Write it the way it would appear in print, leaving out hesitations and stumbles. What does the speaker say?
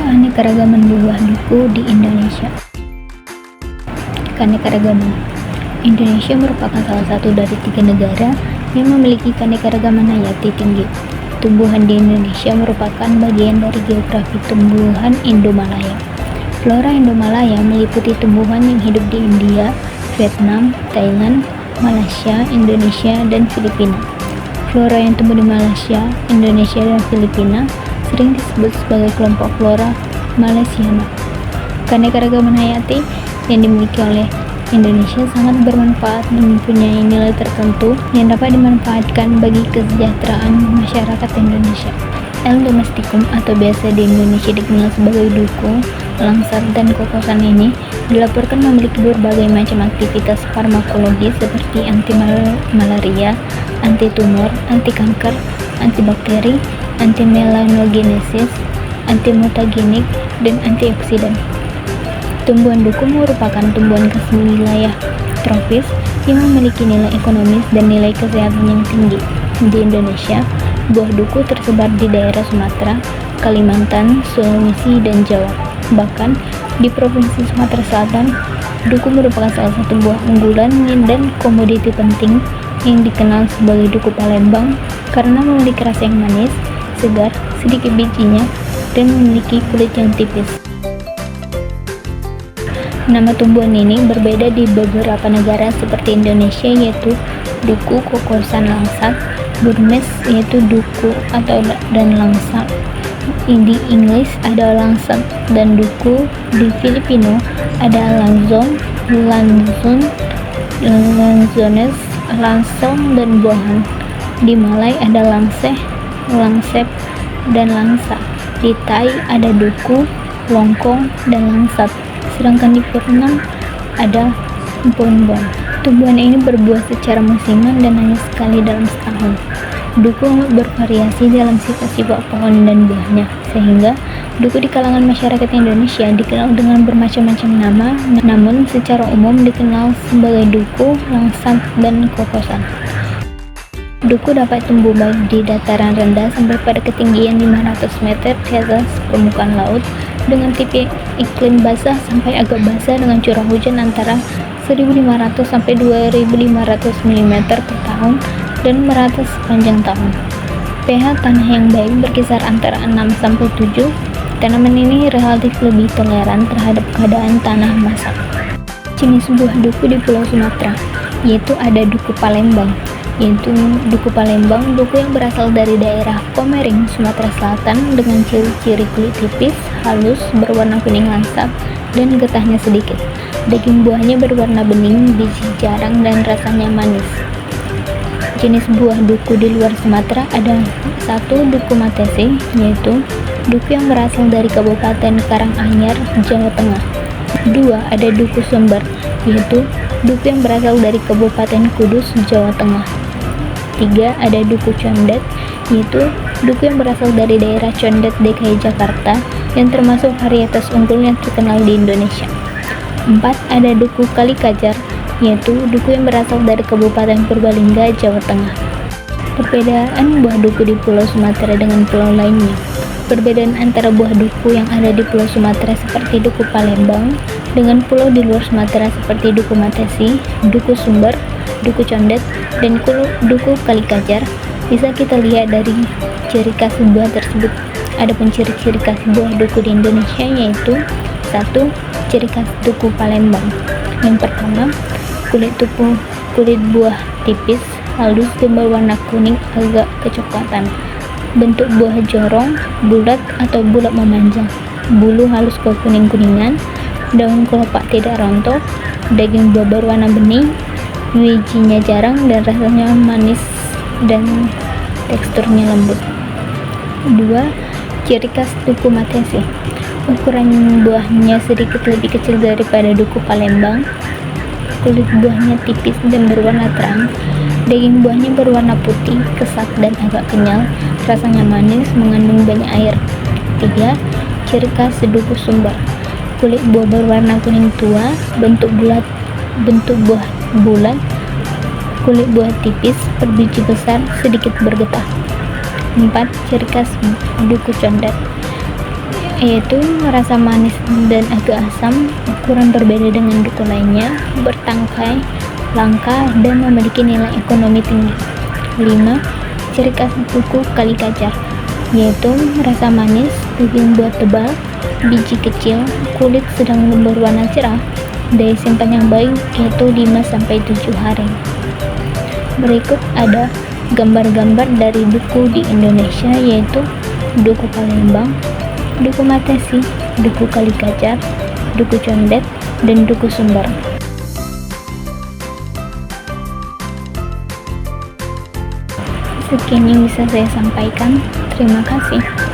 Keanekaragaman buah duku di Indonesia. Keanekaragaman Indonesia merupakan salah satu dari 3 negara yang memiliki keanekaragaman hayati tinggi. Tumbuhan di Indonesia merupakan bagian dari geografi tumbuhan Indomalaya. Flora Indomalaya meliputi tumbuhan yang hidup di India, Vietnam, Thailand, Malaysia, Indonesia, dan Filipina. Flora yang tumbuh di Malaysia, Indonesia, dan Filipina sering disebut sebagai kelompok flora Malaysiana. Keanekaragaman hayati yang dimiliki oleh Indonesia sangat bermanfaat dan mempunyai nilai tertentu yang dapat dimanfaatkan bagi kesejahteraan masyarakat Indonesia. L. domesticum atau biasa di Indonesia dikenal sebagai duku, langsat, dan kokosan ini dilaporkan memiliki berbagai macam aktivitas farmakologis seperti anti-malaria, anti-tumor, anti-kanker, antibakteri, anti-melanogenesis, anti-mutagenik, dan antioksidan. Tumbuhan duku merupakan tumbuhan khas wilayah tropis yang memiliki nilai ekonomis dan nilai kesehatan yang tinggi. Di Indonesia, buah duku tersebar di daerah Sumatera, Kalimantan, Sulawesi, dan Jawa. Bahkan di Provinsi Sumatera Selatan, duku merupakan salah satu buah unggulan dan komoditi penting yang dikenal sebagai duku Palembang karena memiliki rasa yang manis, segar, sedikit bijinya, dan memiliki kulit yang tipis. Nama tumbuhan ini berbeda di beberapa negara seperti Indonesia, yaitu duku kokosan langsat, Burmese yaitu duku dan langsat. Di Inggris ada langsat dan duku, di Filipino ada lanzon, lanzones, langsong, dan buahan. Di Malay ada langseh, langsep, dan langsa. Di Thai ada duku, longkong, dan langsat. Sedangkan di Vietnam ada bonbon. Tumbuhan ini berbuah secara musiman dan hanya sekali dalam setahun. Duku bervariasi dalam sifat-sifat pohon dan buahnya, sehingga duku di kalangan masyarakat Indonesia dikenal dengan bermacam-macam nama, namun secara umum dikenal sebagai duku, langsat, dan kokosan. Duku dapat tumbuh baik di dataran rendah sampai pada ketinggian 500 meter di atas permukaan laut, dengan tipe iklim basah sampai agak basah dengan curah hujan antara 1.500 sampai 2.500 mm per tahun dan merata sepanjang tahun. pH tanah yang baik berkisar antara 6 sampai 7. Tanaman ini relatif lebih toleran terhadap keadaan tanah masak. Jenis buah duku di Pulau Sumatera, yaitu ada duku Palembang, duku yang berasal dari daerah Komering, Sumatera Selatan dengan ciri-ciri kulit tipis, halus, berwarna kuning langsat, dan getahnya sedikit. Daging buahnya berwarna bening, biji jarang, dan rasanya manis. Jenis buah duku di luar Sumatera ada 1. Duku Matese, yaitu duku yang berasal dari Kabupaten Karanganyar, Jawa Tengah. 2. Ada duku Sumber, yaitu duku yang berasal dari Kabupaten Kudus, Jawa Tengah. 3. Ada duku Condet, yaitu duku yang berasal dari daerah Condet, DKI Jakarta, yang termasuk varietas unggul yang terkenal di Indonesia. 4. Ada duku Kalikajar, yaitu duku yang berasal dari Kabupaten Purbalingga, Jawa Tengah. Perbedaan buah duku di Pulau Sumatera dengan pulau lainnya. Perbedaan antara buah duku yang ada di Pulau Sumatera seperti duku Palembang dengan pulau di luar Sumatera seperti duku Matesi, duku Sumber, duku Condet, dan duku Kalikajar bisa kita lihat dari ciri khas buah tersebut. Adapun ciri-ciri khas buah duku di Indonesia yaitu 1. Ciri khas duku Palembang. Yang pertama, kulit buah tipis, halus, dan berwarna kuning agak kecoklatan. Bentuk buah jorong, bulat atau bulat memanjang. Bulu halus kekuning-kuningan. Daun kelopak tidak rontok. Daging buah berwarna bening. Bijinya jarang dan rasanya manis dan teksturnya lembut. 2. Ciri khas duku Matesi. Ukuran buahnya sedikit lebih kecil daripada duku Palembang. Kulit buahnya tipis dan berwarna terang. Daging buahnya berwarna putih, kesat, dan agak kenyal. Rasanya manis, mengandung banyak air. 3. Ciri khas duku Sumber. Kulit buah berwarna kuning tua, bentuk buah bulat, kulit buah tipis, berbiji besar, sedikit bergetah. 4. Ciri khas duku Condet. yaitu rasa manis dan agak asam, ukuran berbeda dengan getuk lainnya, bertangkai, langka, dan memiliki nilai ekonomi tinggi. 5. Ciri khas duku Kalikajar, yaitu rasa manis, daging buah tebal, biji kecil, kulit sedang berwarna cerah, daya simpan yang baik yaitu 5-7 hari. Berikut ada gambar-gambar dari duku di Indonesia, yaitu duku Palembang, duku Matesi, duku Kalikajar, duku Condet, dan duku Sumber. Sekian yang bisa saya sampaikan. Terima kasih.